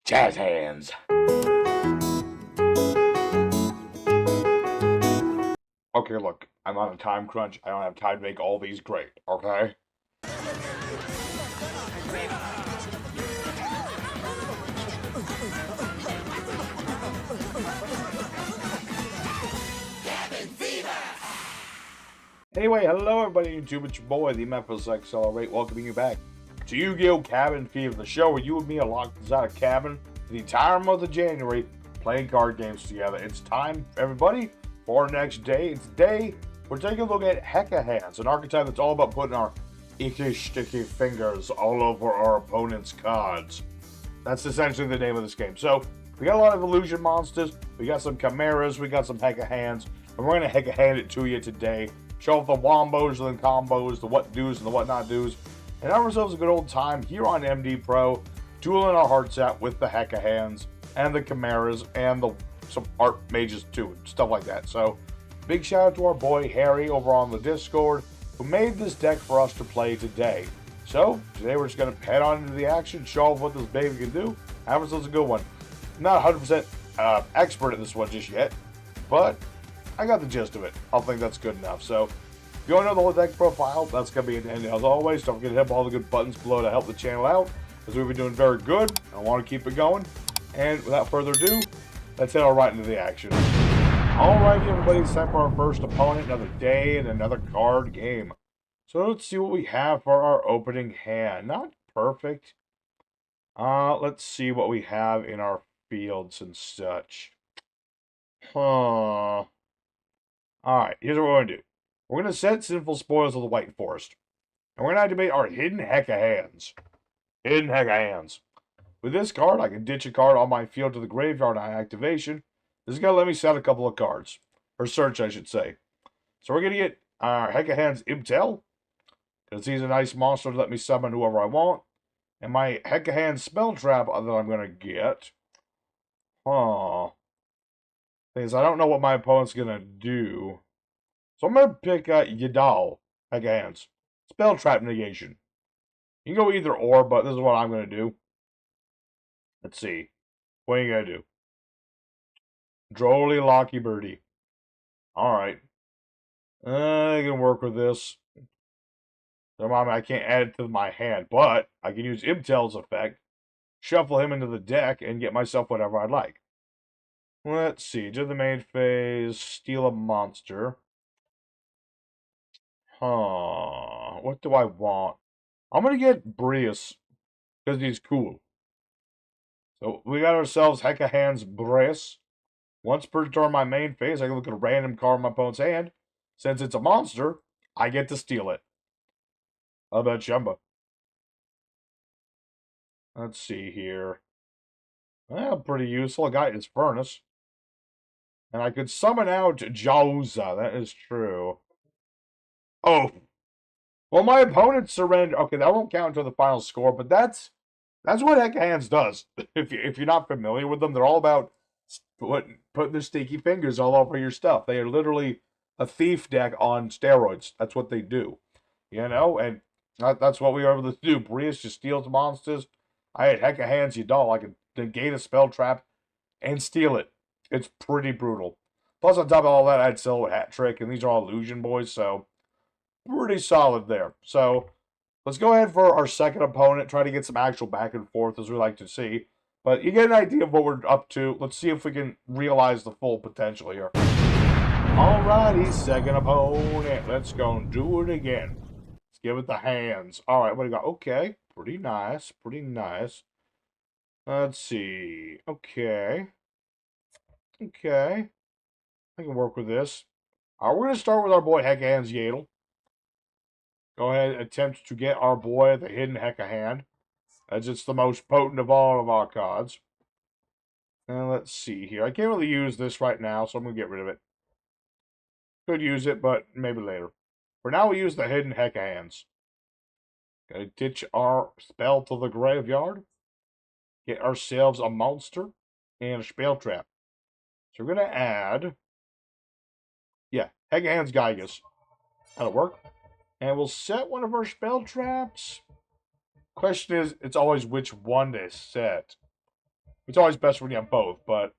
Jazz hands. Okay, look, I'm on a time crunch. I don't have time to make all these great, okay? Anyway, hello everybody on YouTube, it's your boy, the Ep.16, welcoming you back to Yu-Gi-Oh! Cabin Fever, the show where you and me are locked inside a cabin for the entire month of January, playing card games together. It's time, everybody, for our next day. Today, we're taking a look at Hecahands, an archetype that's all about putting our icky, sticky fingers all over our opponent's cards. That's essentially the name of this game. So, we got a lot of illusion monsters, we got some chimeras, we got some Hecahands, and we're going to Hecahand it to you today. Show off the wombos and the combos, the what do's and the what not do's, and have ourselves a good old time here on MD Pro, dueling our hearts out with the Hecahands and the chimeras and some art mages too, stuff like that. So, big shout out to our boy Harry over on the Discord who made this deck for us to play today. So, today we're just going to head on into the action, show off what this baby can do, have ourselves a good one. I'm not 100% expert at this one just yet, but I got the gist of it. I think that's good enough. So, if you want to know the whole deck profile, that's going to be in the end. As always, don't forget to hit all the good buttons below to help the channel out, as we've been doing very good. I want to keep it going. And without further ado, let's head right into the action. Alright, everybody, it's time for our first opponent. Another day and another card game. So let's see what we have for our opening hand. Not perfect. Let's see what we have in our fields and such. Alright, here's what we're going to do. We're going to set Sinful Spoils of the White Forest. And we're going to activate our Hidden Hecahands. Hidden Hecahands. With this card, I can ditch a card on my field to the graveyard on activation. This is going to let me set a couple of cards. Or search, I should say. So we're going to get our Hecahand's Imtel, because he's a nice monster to let me summon whoever I want. And my Hecahand Spell Trap that I'm going to get. Things I don't know what my opponent's going to do. So I'm going to pick Yadal, Hecahands. Spell Trap Negation. You can go either or, but this is what I'm going to do. Let's see. What are you going to do? Drolly Locky Birdie. Alright. I can work with this. I can't add it to my hand, but I can use Imtel's effect, shuffle him into the deck, and get myself whatever I'd like. Let's see. Do the main phase, steal a monster. What do I want? I'm going to get Brius, because he's cool. So we got ourselves Hecahand's Brius. Once per turn my main phase, I can look at a random card in my opponent's hand. Since it's a monster, I get to steal it. How about Jumba? Let's see here. Well, pretty useful. I got his Furnace. And I could summon out Jauza. That is true. Oh. Well, my opponent surrendered. Okay, that won't count until the final score, but that's what Hecahands does. If you're not familiar with them, they're all about putting their sticky fingers all over your stuff. They are literally a thief deck on steroids. That's what they do. You know, and that's what we were able to do. Brius just steals monsters. I had Hecahands Yadal. I could negate a spell trap and steal it. It's pretty brutal. Plus, on top of all that, I had Silhouette Hat Trick, and these are all illusion boys, so pretty solid there. So, let's go ahead for our second opponent, try to get some actual back and forth, as we like to see. But you get an idea of what we're up to. Let's see if we can realize the full potential here. Alrighty, second opponent. Let's go and do it again. Let's give it the hands. Alright, what do we got? Okay, pretty nice, pretty nice. Let's see. Okay. Okay. I can work with this. We're going to start with our boy Hecahand's Yadel. Go ahead and attempt to get our boy the Hidden Hecahand, as it's the most potent of all of our cards. And let's see here. I can't really use this right now, so I'm going to get rid of it. Could use it, but maybe later. For now, we use the Hidden Hecahands. Gotta ditch our spell to the graveyard. Get ourselves a monster and a spell trap. So we're going to add... Yeah, Hecahand's Gygas. That'll work. And we'll set one of our spell traps. Question is, it's always which one to set. It's always best when you have both, but...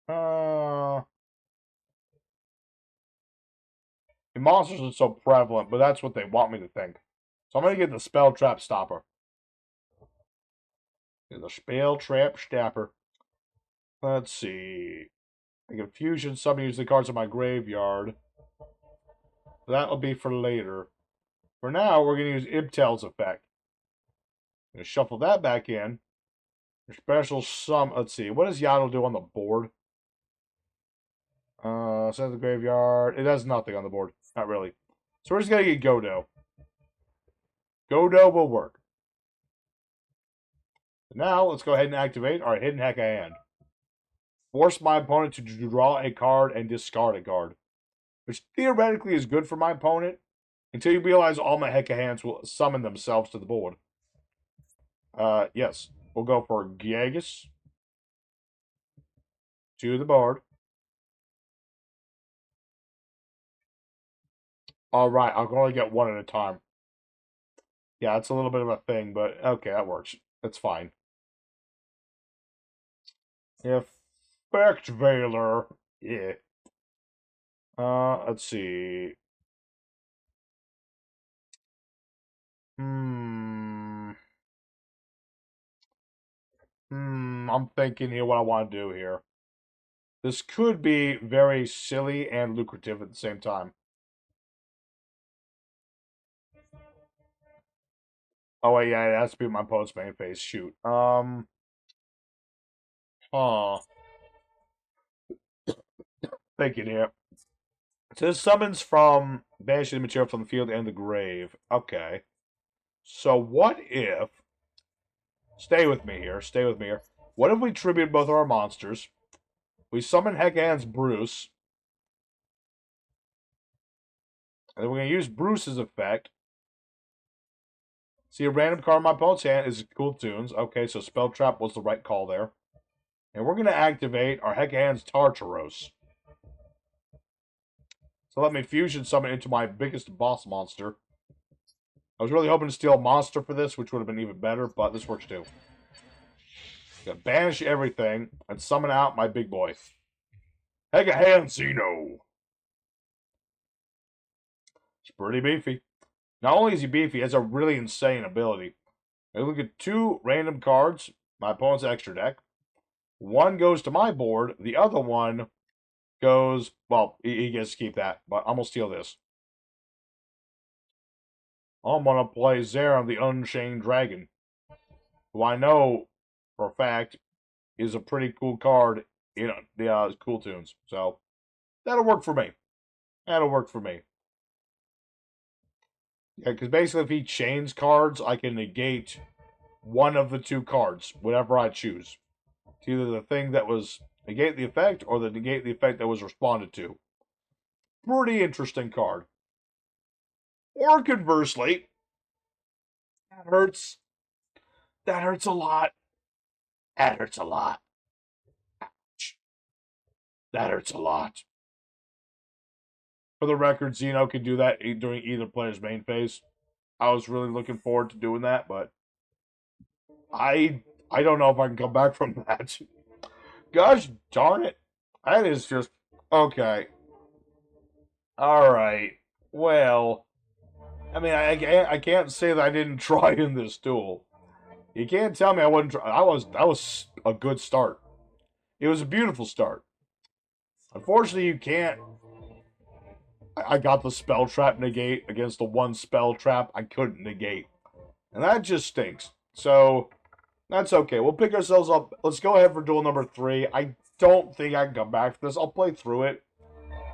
The monsters are so prevalent, but that's what they want me to think. So I'm going to get the Spell Trap Stopper. The Spell Trap Stopper. Let's see. I can fusion some use the cards in my graveyard. That'll be for later. For now, we're going to use Ibtel's effect. I'm going to shuffle that back in. Special sum. Let's see. What does Yaddle do on the board? Set the graveyard. It does nothing on the board. Not really. So we're just going to get Godo. Godo will work. Now, let's go ahead and activate our Hidden Hecahand. Force my opponent to draw a card and discard a card. Which theoretically is good for my opponent until you realize all my Hecahands will summon themselves to the board. Yes. We'll go for Giagus to the board. Alright, I'll only get one at a time. Yeah, it's a little bit of a thing, but okay, that works. That's fine. Effect Veiler. Yeah. Let's see. I'm thinking here what I want to do here. This could be very silly and lucrative at the same time. Oh, wait, yeah, it has to be my opponent's main phase. Shoot. Thinking here. It says summons from banishing the material from the field and the grave. Okay. So what if... Stay with me here. Stay with me here. What if we tribute both of our monsters? We summon Hecahand's Bruce. And then we're going to use Bruce's effect. See, a random card in my opponent's hand is Cool Tunes. Okay, so Spell Trap was the right call there. And we're going to activate our Hecahand's Tartaros. So let me fusion summon into my biggest boss monster. I was really hoping to steal a monster for this, which would have been even better, but this works too. Gonna banish everything and summon out my big boy. Hecahand Zeno. It's pretty beefy. Not only is he beefy, he has a really insane ability. I look at 2 random cards, my opponent's extra deck. One goes to my board, the other one goes, well, he gets to keep that, but I'm going to steal this. I'm going to play Zeram, the Unchained Dragon, who I know for a fact is a pretty cool card in the Cool Tunes. So, that'll work for me. That'll work for me. Yeah, because basically if he chains cards, I can negate one of the 2 cards, whatever I choose. It's either the thing that was negate the effect or the negate the effect that was responded to. Pretty interesting card. Or conversely, that hurts. That hurts a lot. That hurts a lot. Ouch. That hurts a lot. For the record, Zeno can do that during either player's main phase. I was really looking forward to doing that, but I don't know if I can come back from that. Gosh darn it. That is just... Okay. Alright. Well... I mean, I can't say that I didn't try in this duel. You can't tell me I wasn't try. That was a good start. It was a beautiful start. Unfortunately, you can't... I got the Spell Trap negate against the one Spell Trap I couldn't negate. And that just stinks. So... That's okay. We'll pick ourselves up. Let's go ahead for duel number 3. I don't think I can come back for this. I'll play through it.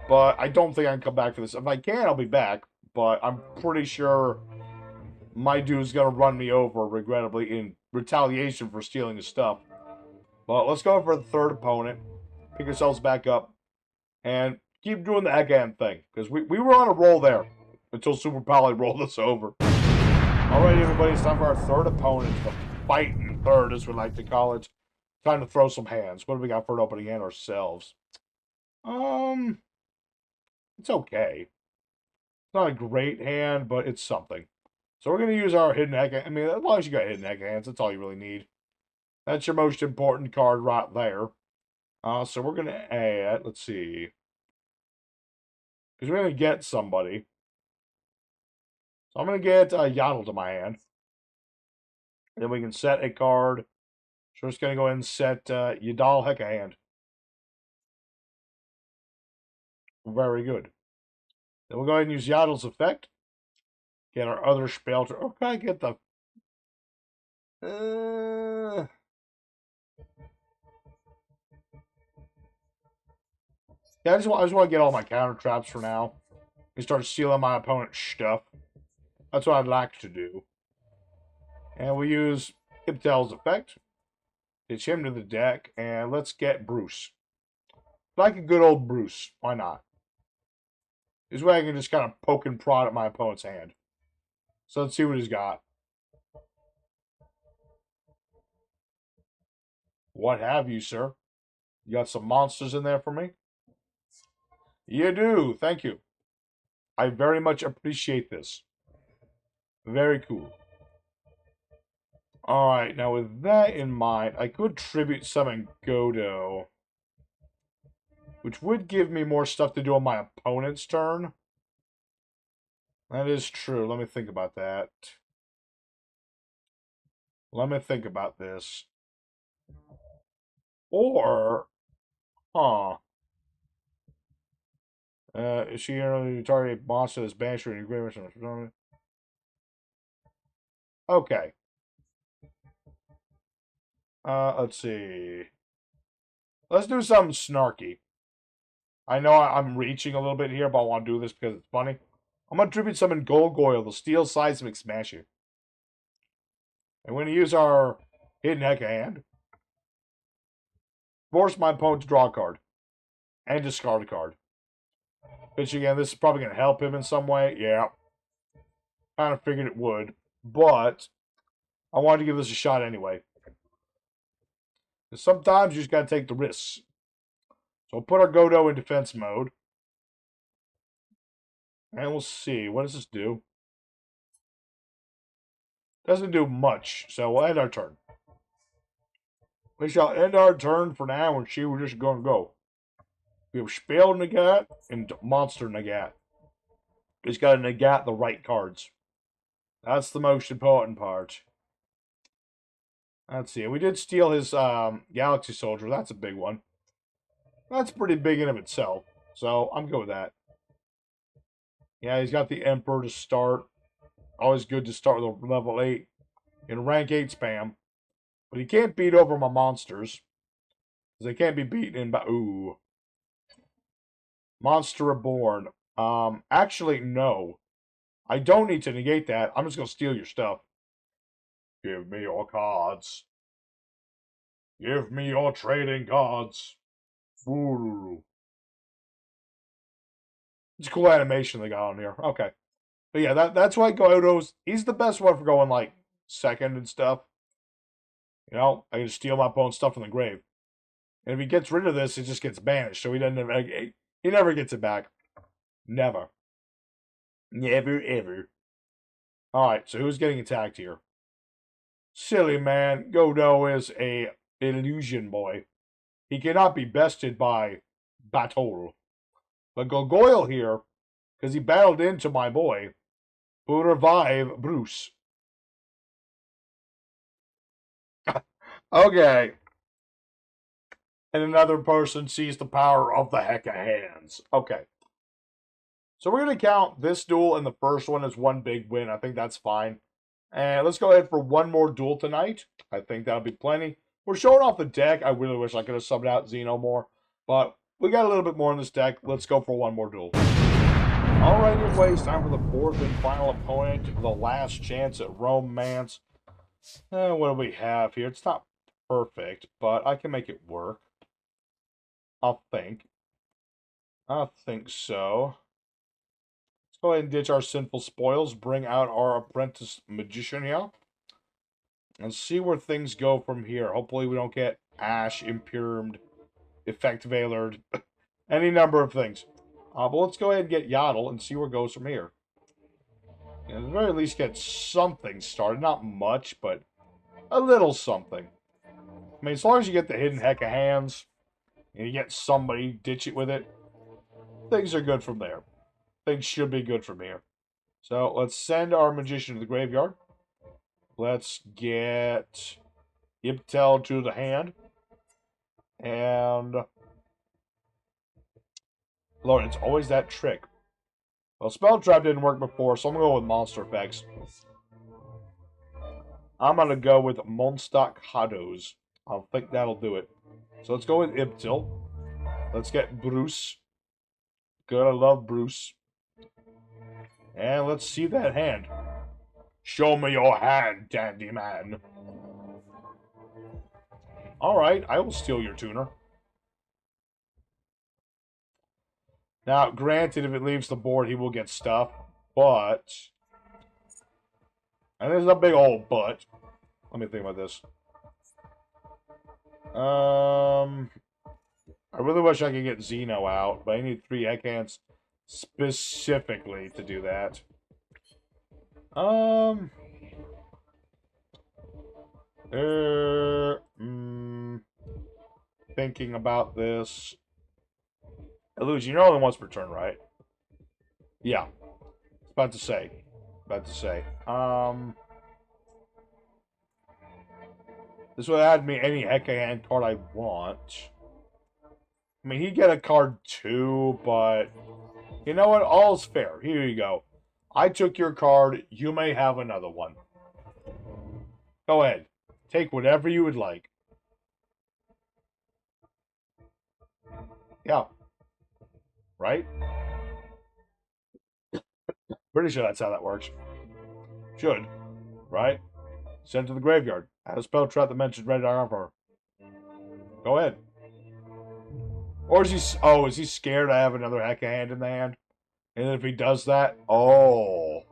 But I don't think I can come back for this. If I can, I'll be back. But I'm pretty sure my dude's going to run me over, regrettably, in retaliation for stealing his stuff. But let's go for the 3rd opponent. Pick ourselves back up. And keep doing the Hecahand thing. Because we were on a roll there. Until Super Pally rolled us over. Alright, everybody. It's time for our 3rd opponent. Fighting 3rd, as we like to call it. Time to throw some hands. What do we got for an opening hand ourselves? It's okay. It's not a great hand, but it's something. So we're going to use our Hidden Hecahand. I mean, as long as you got Hidden Hecahands, that's all you really need. That's your most important card right there. So we're going to add, let's see. Because we're going to get somebody. So I'm going to get Yaddle to my hand. Then we can set a card. So we're just going to go ahead and set Yaddle Hecahand. Very good. Then we'll go ahead and use Yaddle's effect. Get our other spell to... Oh, can I get the... Yeah, I just want to get all my counter traps for now. And start stealing my opponent's stuff. That's what I'd like to do. And we use Iptel's effect. Ditch him to the deck. And let's get Bruce. Like a good old Bruce. Why not? This way I can just kind of poke and prod at my opponent's hand. So let's see what he's got. What have you, sir? You got some monsters in there for me? You do. Thank you. I very much appreciate this. Very cool. Alright, now with that in mind, I could tribute summon Godo, which would give me more stuff to do on my opponent's turn. That is true. Let me think about that. Let me think about this. Or, is she going to target a monster that's banished from your graveyard? Okay. Let's see. Let's do something snarky. I know I'm reaching a little bit here, but I want to do this because it's funny. I'm going to tribute summon Golgoyle, the Steel Seismic Smasher. And we're going to use our Hidden Hecahand. Force my opponent to draw a card. And discard a card. Which again, this is probably going to help him in some way. Yeah. Kind of figured it would. But I wanted to give this a shot anyway. Because sometimes you just got to take the risks. So we'll put our Godo in defense mode. And we'll see. What does this do? Doesn't do much. So we'll end our turn. We shall end our turn for now and see where this is going to go. We have Spell Negat and Monster Negat. It's got to negate the right cards. That's the most important part. Let's see. We did steal his Galaxy Soldier. That's a big one. That's pretty big in of itself. So I'm good with that. Yeah, he's got the Emperor to start. Always good to start with a level 8 in rank 8 spam. But he can't beat over my monsters. Because they can't be beaten in by... Ooh. Monster Reborn. Actually, no. I don't need to negate that. I'm just going to steal your stuff. Give me your cards. Give me your trading cards. Ooh. It's a cool animation they got on here. Okay. But yeah, that's why Godo's... He's the best one for going, like, second and stuff. You know, I can steal my opponent's stuff from the grave. And if he gets rid of this, it just gets banished. So he doesn't have... He never gets it back. Never. Never, ever. Alright, so who's getting attacked here? Silly man. Godo is a illusion boy. He cannot be bested by Battle. But Golgoyle here, because he battled into my boy, will revive Bruce. Okay. And another person sees the power of the Hecahands. Okay. So we're going to count this duel and the first one as one big win. I think that's fine. And let's go ahead for one more duel tonight. I think that'll be plenty. We're showing off the deck. I really wish I could have subbed out Xeno more. But we got a little bit more in this deck. Let's go for one more duel. Alright, anyways, time for the fourth and final opponent. The last chance at Romance. What do we have here? It's not perfect, but I can make it work. I think so. Let's go ahead and ditch our sinful spoils. Bring out our apprentice magician here. And see where things go from here. Hopefully we don't get Ash, Imperiumed, Effect Veilered, any number of things. But let's go ahead and get Yaddle and see where it goes from here. And at the very least get something started. Not much, but a little something. I mean, as long as you get the hidden Hecahands, and you get somebody ditch it with it, things are good from there. Things should be good from here. So let's send our magician to the graveyard. Let's get Iptel to the hand. And Lord, it's always that trick. Well, Spell Trap didn't work before, so I'm going to go with Monster Effects. I'm going to go with Monstock Hados. I think that'll do it. So let's go with Iptil. Let's get Bruce. Good, I love Bruce. And let's see that hand. Show me your hand, dandy man. Alright, I will steal your tuner. Now, granted, if it leaves the board, he will get stuff, but... And there's a big old but. Let me think about this. I really wish I could get Xeno out, but I need 3 Hecahands specifically to do that. Thinking about this. Illusion, you're only once per turn, right? Yeah. About to say. This would add me any Hecahand card I want. I mean, he'd get a card too, but... You know what? All's fair. Here you go. I took your card. You may have another one. Go ahead. Take whatever you would like. Yeah. Right? Pretty sure that's how that works. Should. Right? Send to the graveyard. Add a spell trap that mentions Red Armor. Go ahead. Or is he... Oh, is he scared I have another Hecahand in the hand? And if he does that... Oh,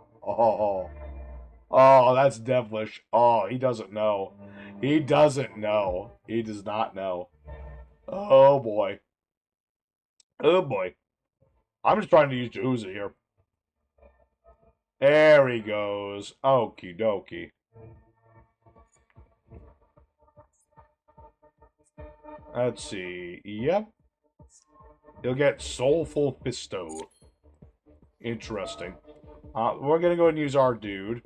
that's devilish. Oh, he doesn't know. He doesn't know. He does not know. Oh, boy. Oh, boy. I'm just trying to use Jahuza here. There he goes. Okie dokie. Let's see. Yep. He'll get Soulful Pisto. Interesting. We're going to go ahead and use our dude.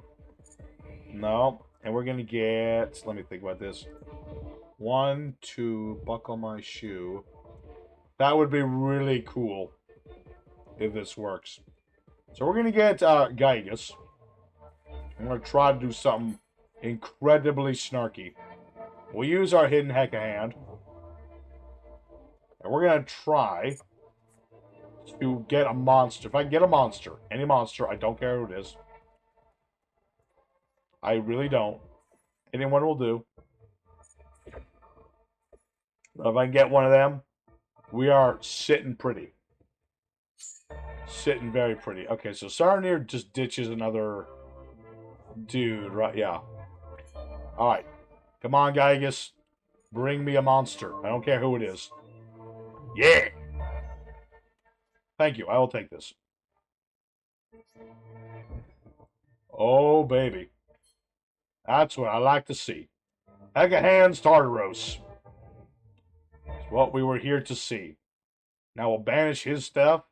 No. And we're going to get... Let me think about this. 1, 2, buckle my shoe. That would be really cool if this works. So we're going to get Gygus. I'm going to try to do something incredibly snarky. We'll use our hidden Hecahand. And we're going to try to get a monster. If I can get a monster, any monster, I don't care who it is. I really don't. Anyone will do. But if I can get one of them, we are sitting pretty. Sitting very pretty. Okay, so Saranir just ditches another dude, right? Yeah. Alright. Come on, Gygus. Bring me a monster. I don't care who it is. Yeah! Thank you. I will take this. Oh, baby. That's what I like to see. Hecahands Tartaros. It's what we were here to see. Now we'll banish his stuff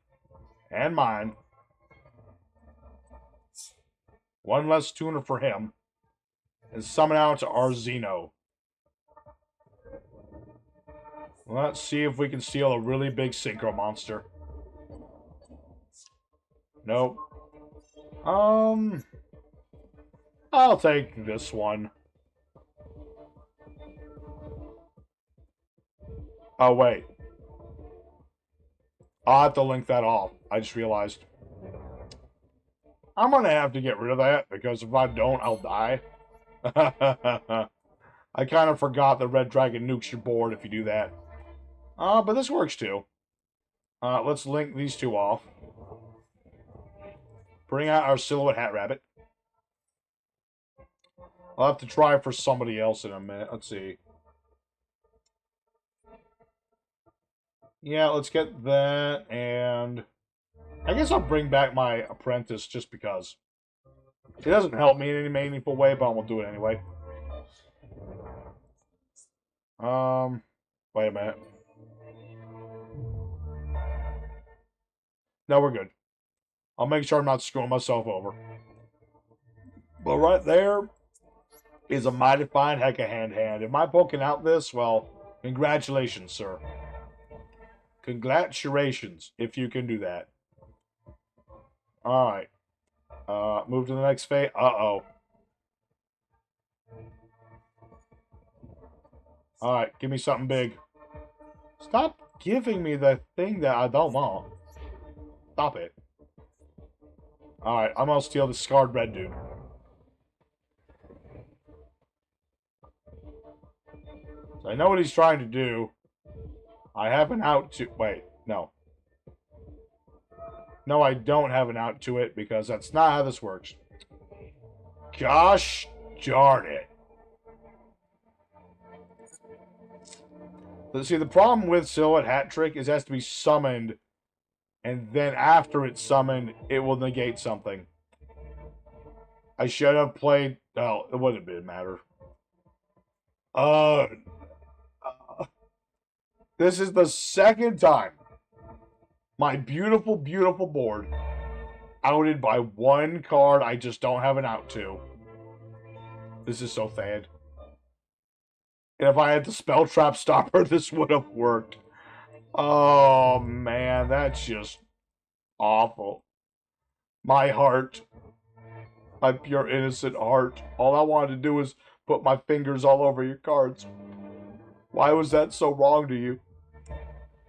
and mine. One less tuner for him. And summon out our Xeno. Let's see if we can steal a really big synchro monster. Nope. I'll take this one. Oh, wait. I'll have to link that off. I just realized. I'm gonna have to get rid of that, because if I don't, I'll die. I kind of forgot that Red Dragon nukes your board if you do that. But this works too. Let's link these two off. Bring out our Silhouette Hat Rabbit. I'll have to try for somebody else in a minute. Let's see. Yeah, let's get that, and... I guess I'll bring back my Apprentice just because. It doesn't help me in any meaningful way, but I'm gonna do it anyway. Wait a minute. No, we're good. I'll make sure I'm not screwing myself over. But right there is a mighty fine Hecahand hand. Am I poking out this? Well, congratulations, sir. Congratulations, if you can do that. Alright. Move to the next phase. Uh-oh. Alright, give me something big. Stop giving me the thing that I don't want. Stop it. Alright, I'm gonna steal the Scarred Red dude. So I know what he's trying to do. I have an out to... Wait, no. No, I don't have an out to it because that's not how this works. Gosh darn it. See, the problem with Silhouette Hat Trick is it has to be summoned, and then after it's summoned, it will negate something. I should have played... Oh, it wouldn't have matter. This is the second time my beautiful, beautiful board outed by one card I just don't have an out to. This is so sad. And if I had the Spell Trap Stopper, this would have worked. Oh, man, that's just awful. My heart. My pure innocent heart. All I wanted to do was put my fingers all over your cards. Why was that so wrong to you?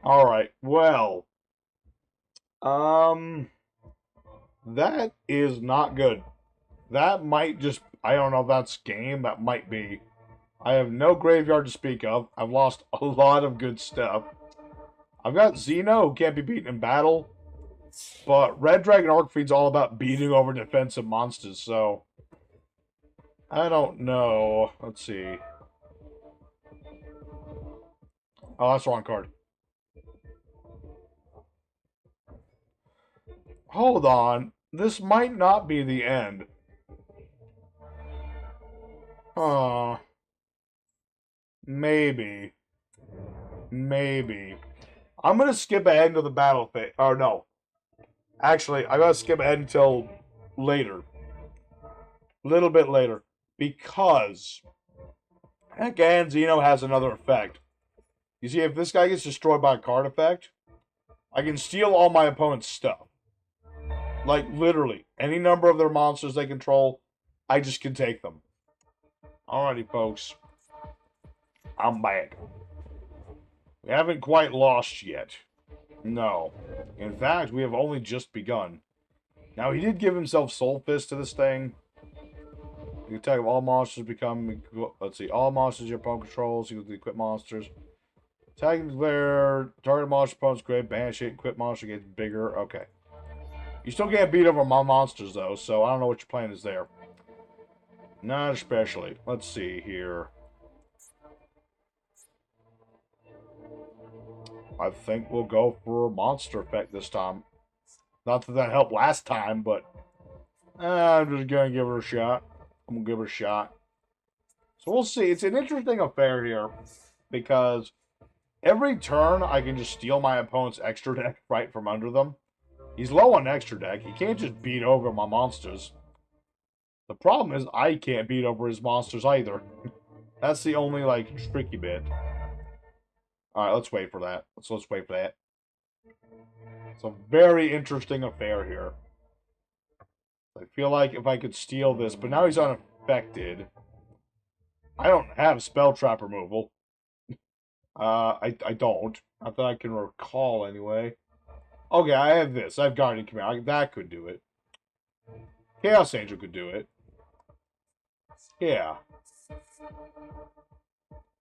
Alright, well. That is not good. That might just... I don't know if that's game. That might be. I have no graveyard to speak of. I've lost a lot of good stuff. I've got Xeno, who can't be beaten in battle. But Red Dragon Archfiend's all about beating over defensive monsters, so... I don't know. Let's see. Oh, that's the wrong card. Hold on. This might not be the end. Maybe. Maybe. I'm going to skip ahead into the battle phase. Or no. Actually, I'm going to skip ahead until later. A little bit later. Because Hecahand Xeno has another effect. You see, if this guy gets destroyed by a card effect, I can steal all my opponent's stuff. Like, literally. Any number of their monsters they control, I just can take them. Alrighty, folks. I'm back. We haven't quite lost yet. No. In fact, we have only just begun. Now, he did give himself Soul Fist to this thing. You can attack all monsters become... Let's see. All monsters your opponent controls. You can equip monsters. Attack and declare. Target monster opponent's grave. Banish it. Equip monster gets bigger. Okay. You still can't beat over my monsters, though, so I don't know what your plan is there. Not especially. Let's see here. I think we'll go for a monster effect this time. Not that that helped last time, but I'm just going to give her a shot. I'm going to give her a shot. So we'll see. It's an interesting affair here because every turn I can just steal my opponent's extra deck right from under them. He's low on extra deck. He can't just beat over my monsters. The problem is I can't beat over his monsters either. That's the only, like, tricky bit. Alright, let's wait for that. Let's wait for that. It's a very interesting affair here. I feel like if I could steal this, but now he's unaffected. I don't have spell trap removal. I don't. Not that I can recall anyway. Okay, I have this. I have Guardian Command. That could do it. Chaos Angel could do it. Yeah.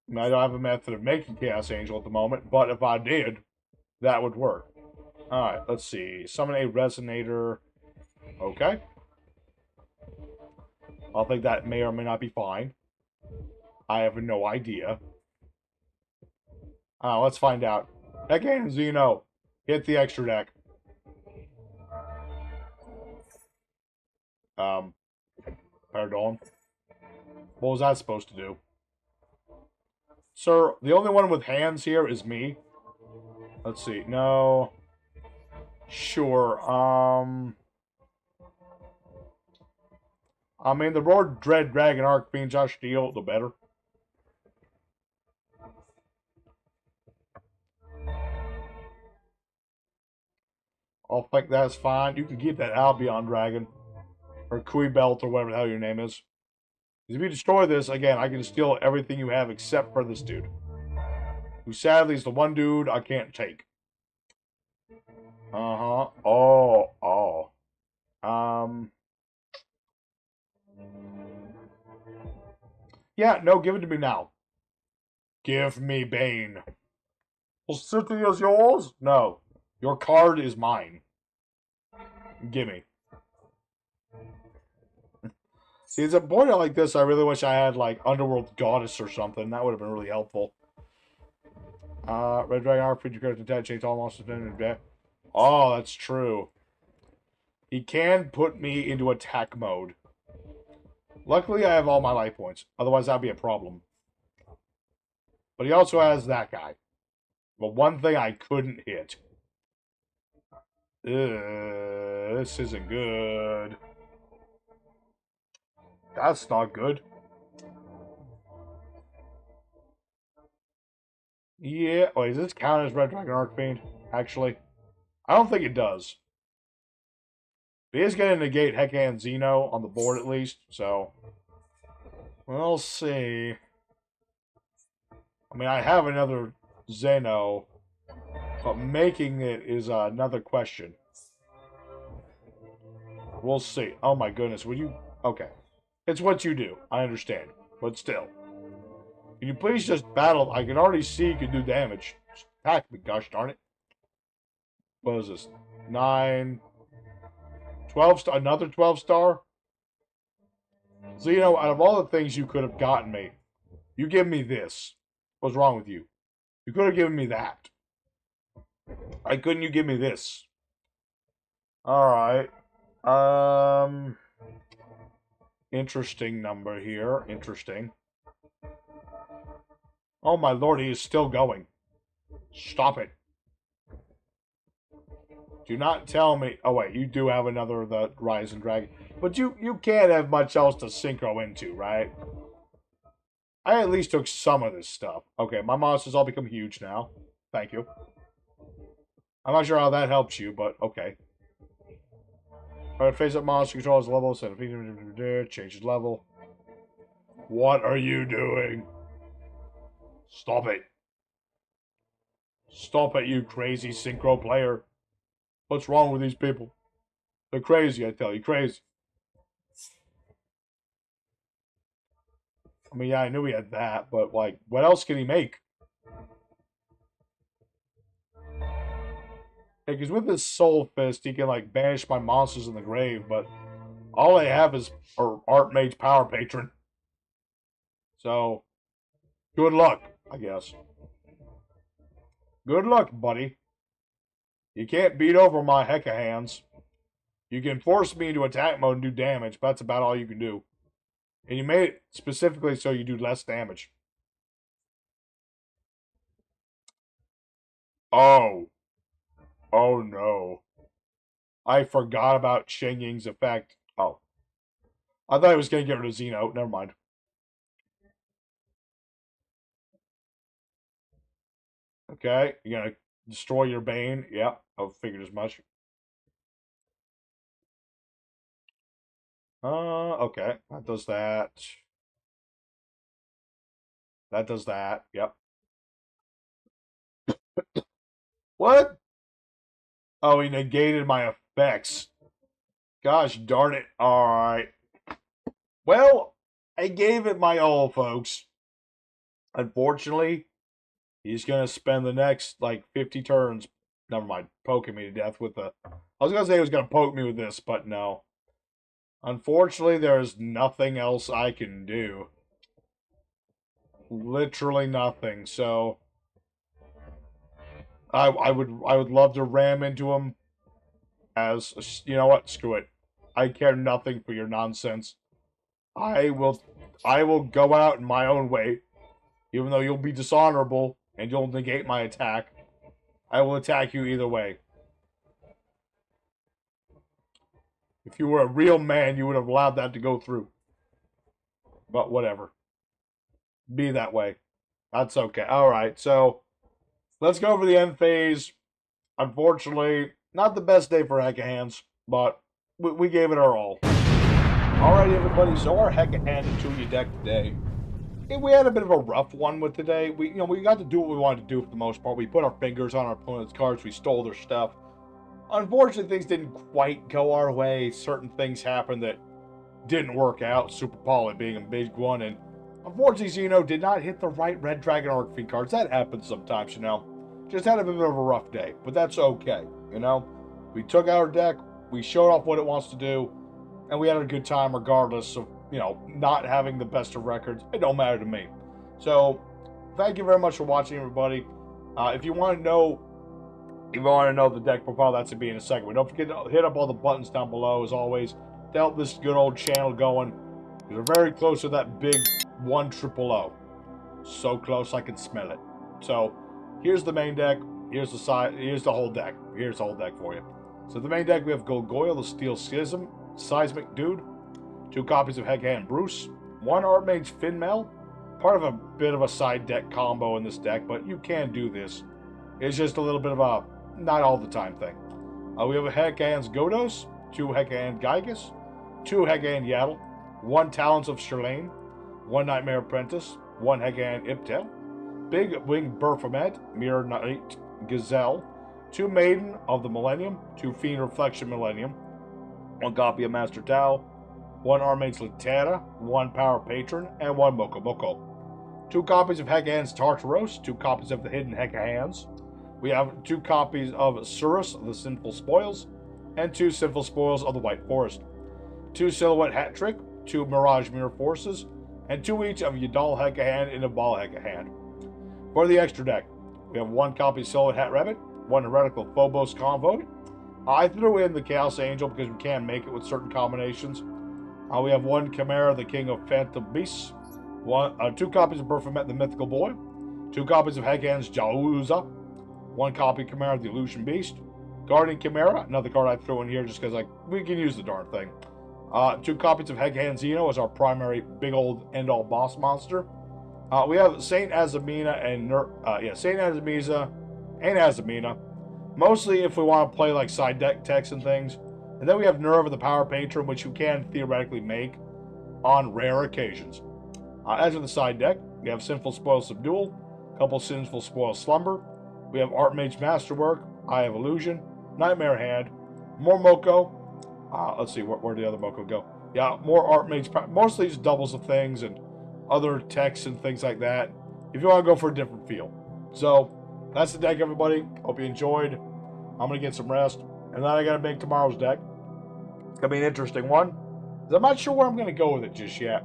I don't have a method of making Chaos Angel at the moment, but if I did, that would work. Alright, let's see. Summon a Resonator. Okay. I think that may or may not be fine. I have no idea. Let's find out. Hecahand Xeno. Hit the extra deck. Pardon. What was that supposed to do? Sir, the only one with hands here is me. Let's see. No. Sure. I mean, the more Dread Dragon Archfiend I steal, the better. I'll think that's fine. You can keep that Albion Dragon. Or Kui Belt, or whatever the hell your name is. If you destroy this, again, I can steal everything you have except for this dude. Who sadly is the one dude I can't take. Uh-huh. Oh. Yeah, no, give it to me now. Give me Bane. Well, city is yours? No. Your card is mine. Gimme. See, it's a point like this, I really wish I had, like, Underworld Goddess or something. That would have been really helpful. Red Dragon Arc, feature character attack, change all monsters in death. Oh, that's true. He can put me into attack mode. Luckily, I have all my life points. Otherwise, that'd be a problem. But he also has that guy. But one thing I couldn't hit. This isn't good. That's not good. Yeah. Wait, does this count as Red Dragon Archfiend? Actually, I don't think it does. But he is going to negate Hecahand Xeno on the board at least, so we'll see. I mean, I have another Xeno, but making it is another question. We'll see. Oh my goodness, would you? Okay. It's what you do. I understand. But still. Can you please just battle? I can already see you can do damage. Just attack me, gosh darn it. What is this? 9. 12 star. Another 12 star? So, you know, out of all the things you could have gotten me, you give me this. What's wrong with you? You could have given me that. Why couldn't you give me this? Alright. Interesting number here. Interesting. Oh my lord, he is still going. Stop it. Do not tell me... Oh wait, you do have another of the Rising Dragon. But you can't have much else to synchro into, right? I at least took some of this stuff. Okay, my monsters all become huge now. Thank you. I'm not sure how that helps you, but okay. Alright, face up monster controls level, changes level. What are you doing? Stop it. Stop it, you crazy synchro player. What's wrong with these people? They're crazy, I tell you, crazy. I mean, yeah, I knew he had that, but, like, what else can he make? Because with his Soul Fist, he can, like, banish my monsters in the grave, but all I have is Archmage Power Patron. So, good luck, I guess. Good luck, buddy. You can't beat over my Hecahands. You can force me into attack mode and do damage, but that's about all you can do. And you made it specifically so you do less damage. Oh. Oh no. I forgot about Shen Ying's effect. Oh. I thought I was going to get rid of Xeno. Never mind. Okay. You're going to destroy your Bane. Yep. I figured as much. Okay. That does that. That does that. Yep. What? Oh, he negated my effects. Gosh darn it. Alright. Well, I gave it my all, folks. Unfortunately, he's going to spend the next, like, 50 turns, never mind, poking me to death with the... I was going to say he was going to poke me with this, but no. Unfortunately, there's nothing else I can do. Literally nothing, so... I would love to ram into him as... You know what? Screw it. I care nothing for your nonsense. I will go out in my own way. Even though you'll be dishonorable and you'll negate my attack, I will attack you either way. If you were a real man, you would have allowed that to go through. But whatever. Be that way. That's okay. Alright, so let's go over the end phase. Unfortunately, not the best day for Hecahands, but we gave it our all. Alright, everybody, so our Hecahand and 2 deck today. We had a bit of a rough one with today. We got to do what we wanted to do for the most part. We put our fingers on our opponent's cards. We stole their stuff. Unfortunately, things didn't quite go our way. Certain things happened that didn't work out. Super Poly being a big one. And unfortunately, Xeno did not hit the right Red Dragon Archfiend cards. That happens sometimes, Just had a bit of a rough day. But that's okay, We took our deck. We showed off what it wants to do. And we had a good time regardless of, not having the best of records. It don't matter to me. So, thank you very much for watching, everybody. If you want to know the deck profile, that's to be in a second. But don't forget to hit up all the buttons down below, as always, to help this good old channel going. We're very close to that big 100. So close I can smell it. So, here's the main deck. Here's the side. Here's the whole deck. Here's the whole deck for you. So, the main deck, we have Golgoyle, the Steel Schism, Seismic Dude, 2 copies of Hecahand Bruce, 1 Archmage Finmel, part of a bit of a side deck combo in this deck, but you can do this. It's just a little bit of a not all the time thing. We have a Hecahand's Godos, 2 Hecahand Gygas, 2 Hecahand Yaddle, 1 Talents of Shirlane, 1 Nightmare Apprentice, 1 Hecahand Iptel, Big Wing Baphomet, Mirror Knight Gazelle, 2 Maiden of the Millennium, 2 Fiend Reflection Millennium, 1 copy of Master Tao, 1 Archmage Litera, 1 Power Patron, and 1 Moko Moko. 2 copies of Hecahand's Tartaros, 2 copies of the Hidden Hecahands. We have 2 copies of Surus, the Sinful Spoils, and 2 Sinful Spoils of the White Forest. 2 Silhouette Hat Trick, 2 Mirage Mirror Forces, and 2 each of Yadal Hecahand and Abal Hecahand. For the extra deck, we have 1 copy of Silhouette Hat Rabbit, 1 Heretical Phobos Convoy. I threw in the Chaos Angel because we can make it with certain combinations. We have 1 Chimera, the King of Phantom Beasts, 2 copies of Baphomet, the Mythical Boy, 2 copies of Hecahand's Jaluza, 1 copy of Chimera, the Illusion Beast, Guardian Chimera, another card I threw in here just because we can use the darn thing. 2 copies of Hecahand Xeno as our primary big old end-all boss monster. We have Saint Azamina and Saint Azamiza and Azamina. Mostly if we want to play like side deck techs and things. And then we have Nerve of the Power Patron, which you can theoretically make on rare occasions. As for the side deck, we have Sinful Spoil Subdual, a couple Sinful Spoil Slumber. We have Archmage Masterwork, Eye of Illusion, Nightmare Hand, more Moko. Let's see, where'd the other Moko go? Yeah, more Archmage, mostly just doubles of things and other techs and things like that, if you want to go for a different feel. So, that's the deck, everybody. Hope you enjoyed. I'm going to get some rest. And then I got to make tomorrow's deck. It's going to be an interesting one. I'm not sure where I'm going to go with it just yet.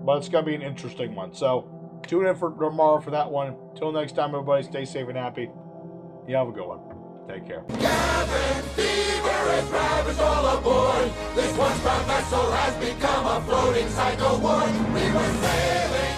But it's going to be an interesting one. So, tune in for tomorrow for that one. Till next time, everybody, stay safe and happy. You have a good one. Take care. Cabin fever is ravaged all aboard. This once proud vessel has become a floating psycho ward. We were sailing